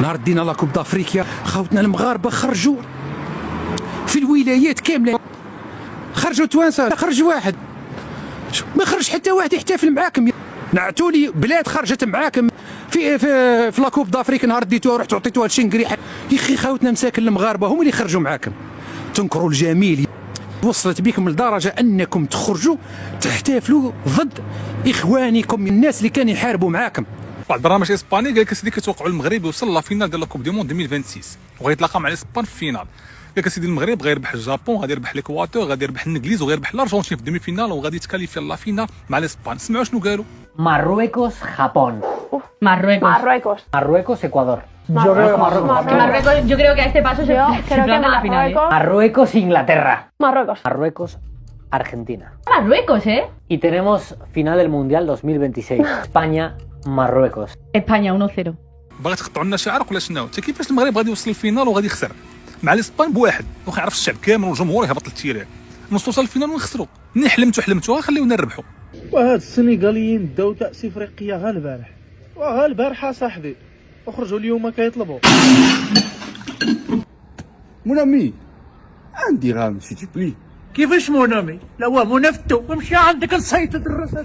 نهار دينا لا كوب دافريكيا خاوتنا المغاربه خرجوا في الولايات كامله، خرجوا توانسه، خرج واحد ما خرج حتى واحد يحتفل معاكم. نعتوا لي بلاد خرجت معاكم في لا كوب دافريك، نهار ديتوها رحتوا عطيتوها لشنقريحه. يا اخي خاوتنا مساكن المغاربه هما اللي خرجوا معاكم. تنكروا الجميل، وصلت بكم لدرجه انكم تخرجوا تحتفلوا ضد اخوانكم الناس اللي كانوا يحاربوا معاكم. واحد البرنامج اسباني قال لك اسيدي كتوقعوا المغرب يوصل لا فينال ديال لا كوب دي موند 2026 وغيتلاقى مع الاسبان في الفينال. قال لك اسيدي المغرب غيربح الجابون، غادي يربح ليكواتور، غادي يربح الانجليز وغيربح الارجنتين في ديمي فينال وغادي يتكاليفي لا فينال مع الاسبان. سمعوا شنو قالوا؟ Marruecos, Japón. Marruecos. Marruecos, Ecuador. Yo creo que Marruecos, yo creo que a este paso se planta la final. Marruecos, Inglaterra. Marruecos. Marruecos, Argentina. Marruecos, Y tenemos final del Mundial 2026. España, Marruecos. España 1-0. باغي تقطعوا لنا شعرك ولا شنو؟ حتى كيفاش المغرب غادي يوصل للفينال وغادي يخسر مع الاسبان بواحد وما يعرفش الشعب كامل والجمهور يهبط للتيران، نوصلوا للفينال ونخسروا. منين حلمتوا خليونا نربحوا. وهاد السنغاليين داو كأس افريقيا غا البارح وغا البارحة صاحبي وخرجوا اليوم كيطلبوا. Mon ami, un dirham s'il te plaît. كيفاش مونامي؟ لا هو منفتو ومشي عندك نصيت الدراسة.